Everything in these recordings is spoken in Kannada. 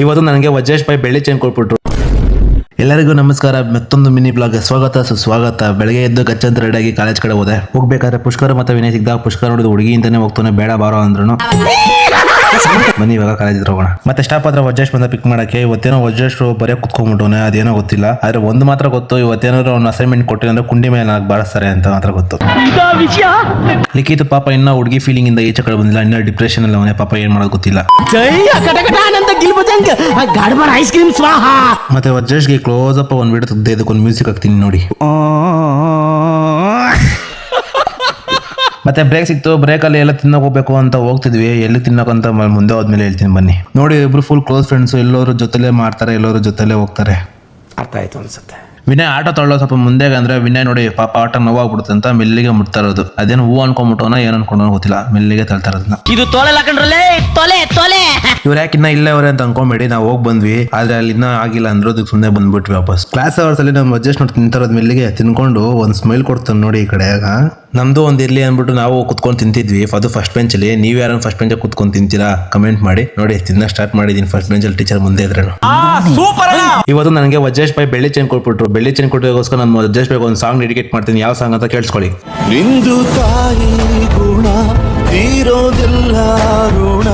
ಇವತ್ತು ನನಗೆ ವಜೇಶ್ ಭಾಯ್ ಬೆಳ್ಳಿ ಚೈನ್ ಕೊಟ್ಬಿಟ್ರು. ಎಲ್ಲರಿಗೂ ನಮಸ್ಕಾರ. ಮತ್ತೊಂದು ಮಿನಿ ಬ್ಲಾಗ್ ಸ್ವಾಗತ ಸುಸ್ವಾಗತ. ಬೆಳಗ್ಗೆ ಎದ್ದು ಗಚ್ಚಂತ ರೆಡಿಯಾಗಿ ಕಾಲೇಜ್ ಕಡೆ ಹೋದೆ. ಹೋಗ್ಬೇಕಾದ್ರೆ ಪುಷ್ಕರ್ ಮತ್ತೆ ವಿನಯ್ ಸಿಗ್ದಾಗ ಪುಷ್ಕರ್ ನೋಡಿದ ಹುಡುಗಿ ಅಂತಾನೆ ಹೋಗ್ತಾನೆ, ಬೇಡ ಬಾರೋ ಅಂದ್ರು. ಬನ್ನಿ ಇವಾಗ ಕಾಲೇಜ್ ಹೋಗೋಣ. ಮತ್ತೆ ಸ್ಟಾಪ್ ಹತ್ರ ವಜೇಶ್ ಬಂದ ಪಿಕ್ ಮಾಡಕ್ಕೆ. ಇವತ್ತೇನೋ ವಜೇಶ್ ಬರೀ ಕುತ್ಕೊಂಡ್ಬಿಟ್ಟವನೆ, ಅದೇನೋ ಗೊತ್ತಿಲ್ಲ. ಆದ್ರೆ ಒಂದು ಮಾತ್ರ ಗೊತ್ತು, ಇವತ್ತೇನಾದ್ರು ಅವ್ನು ಅಸೈನ್ಮೆಂಟ್ ಕೊಟ್ಟಿಲ್ಲ ಅಂದ್ರೆ ಕುಂಡಿ ಮೇಲೆ ನನಗೆ ಬಾರಿಸ್ತಾರೆ ಅಂತ ಮಾತ್ರ ಗೊತ್ತು. ಲಿಖಿತ್ ಪಾಪ ಇನ್ನ ಹುಡುಗಿ ಫೀಲಿಂಗ್ ಇಂದ ಈಚೆ ಕಡೆ ಬಂದಿಲ್ಲ, ಇನ್ನ ಡಿಪ್ರೆಷನ್ ಅಲ್ಲಿ ಅವನೇ. ಪಾಪ ಏನ್ ಮಾಡೋದು ಗೊತ್ತಿಲ್ಲ. ಮತ್ತೆ ವಜೇಶ್ಗೆ ಕ್ಲೋಸ್ ಅಪ್ ಒಂದು ವಿಡಿಯೋ ತೆಗ್ದೆ, ಇದಕ್ಕೊಂದು ಮ್ಯೂಸಿಕ್ ಹಾಕ್ತೀನಿ ನೋಡಿ. ಮತ್ತೆ ಬ್ರೇಕ್ ಸಿಕ್ತು. ಬ್ರೇಕ್ ಅಲ್ಲಿ ಎಲ್ಲ ತಿನ್ನಕ್ ಹೋಗ್ಬೇಕು ಅಂತ ಹೋಗ್ತಿದ್ವಿ. ಎಲ್ಲಿ ತಿನ್ನಕಂತ ಮುಂದೆ ಹೋದ್ಮೇಲೆ ಹೇಳ್ತೀನಿ ಬನ್ನಿ. ನೋಡಿ ಇಬ್ರು ಫುಲ್ ಕ್ಲೋಸ್ ಫ್ರೆಂಡ್ಸ್, ಎಲ್ಲರೂ ಜೊತೆಲೇ ಮಾಡ್ತಾರೆ, ಎಲ್ಲರೂ ಜೊತೆಲೇ ಹೋಗ್ತಾರೆ. ಅರ್ಥ ಆಯ್ತು ಅನ್ಸುತ್ತೆ. ವಿನಯ್ ಆಟೋ ತಳ್ಳೋ ಸ್ವಲ್ಪ ಮುಂದೆ ಅಂದ್ರೆ ವಿನಯ್ ನೋಡಿ ಪಾಪ ಆಟೋ ನೋವಾಗ್ಬಿಡುತ್ತೆ ಅಂತ ಮೆಲ್ಲಿಗೆ ಮುಟ್ತಾ ಇರೋದು. ಅದೇನು ಹೂ ಅನ್ಕೊಂಡ್ಬಿಟ್ಟವನ ಏನ್ ಅನ್ಕೊಂಡೋ ಗೊತ್ತಿಲ್ಲ, ಮೆಲ್ಲಿಗೆ ತಳ್ತಾ ಇರೋದನ್ನ. ಇದು ತೊಲೆ ಇವ್ರು ಯಾಕೆ ಇನ್ನ ಇಲ್ಲೇ ಅವ್ರೆ ಅಂತ ಅನ್ಕೊಂಬೇಡಿ. ನಾವು ಹೋಗಿ ಬಂದ್ವಿ, ಆದ್ರೆ ಅಲ್ಲಿ ಇನ್ನ ಆಗಿಲ್ಲ ಅಂದ್ರು ಅದಕ್ಕೆ ಸುಮ್ಮನೆ ಬಂದ್ಬಿಟ್ವಿ ವಾಪಸ್. ಕ್ಲಾಸ್ ಅವರ್ಸ್ ಅಲ್ಲಿ ನಮ್ಮ ಅಡ್ಜಸ್ಟ್ ನೋಡಿ ತಿಂತಾರೋದ್ ಮೆಲ್ಲಿಗೆ ತಿನ್ಕೊಂಡು ಒಂದ್ ಸ್ಮೈಲ್ ಕೊಡ್ತಾನೆ ನೋಡಿ ಈ ಕಡೆ. ನಮ್ದು ಒಂದ್ ಇರ್ಲಿ ಅಂದ್ಬಿಟ್ಟು ನಾವು ಕುತ್ಕೊಂಡು ತಿಂತಿದ್ವಿ. ಅದು ಫಸ್ಟ್ ಬೆಂಚ್ ಅಲ್ಲಿ. ನೀವ್ ಯಾರು ಫಸ್ಟ್ ಬೆಂಚ್ ಕುತ್ಕೊಂಡು ತಿಂತೀರಾ ಕಮೆಂಟ್ ಮಾಡಿ. ನೋಡಿ ತಿನ್ನ ಸ್ಟಾರ್ಟ್ ಮಾಡಿದೀನಿ ಫಸ್ಟ್ ಬೆಂಚ್ ಅಲ್ಲಿ, ಟೀಚರ್ ಮುಂದೆ ಇದ್ರೆ. ಇವತ್ತು ನನಗೆ ವಜೇಶ್ ಭಾಯ್ ಬೆಳ್ಳಿ ಚೈನ್ ಕೊಟ್ಬಿಟ್ರು. ಬೆಳ್ಳಿ ಚೈನ್ ಕೊಟ್ಟೋಸ್ಕರ ನಾನು ವಜೇಶ್ ಭಾಯ್ ಒಂದು ಸಾಂಗ್ ಡೆಡಿಕೇಟ್ ಮಾಡ್ತೀನಿ. ಯಾವ ಸಾಂಗ್ ಅಂತ ಕೇಳಿಸ್ಕೊಳ್ಳಿ. ನಿಂದು ತಾಯಿ ಗುಣ ತೀರೋದಿಲ್ಲ ಋಣ.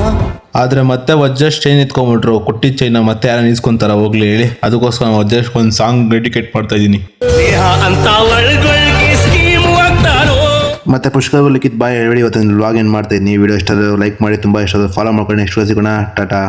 ಆದ್ರೆ ಮತ್ತೆ ವಜೇಶ್ ಚೈನ್ ಇತ್ಕೊಂಡ್ಬಿಟ್ರು. ಕೊಟ್ಟಿದ್ದ ಚೈನ್ ಮತ್ತೆ ಯಾರು ಇಸ್ಕೊಂತಾರ ಹೋಗ್ಲಿ ಹೇಳಿ. ಅದಕ್ಕೋಸ್ಕರ ವಜೇಶ್ ಒಂದು ಸಾಂಗ್ ಡೆಡಿಕೇಟ್ ಮಾಡ್ತಾ ಇದೀನಿ. ಮತ್ತೆ ಪುಷ್ಕರ್ ಲಿಖಿತ್ ಬಾಯ್ ಹೇಳಿ ಇವತ್ತಿನ ವ್ಲಾಗ್ ಏನ್ ಮಾಡ್ತಾ ಇದ್ದೀನಿ. ವಿಡಿಯೋ ಇಷ್ಟ ಲೈಕ್ ಮಾಡಿ, ತುಂಬಾ ಇಷ್ಟ ಫಾಲೋ ಮಾಡ್ಕೊಂಡು ನೆಕ್ಸ್ಟ್ ಸಿಗೋಣ. ಟಾಟಾ.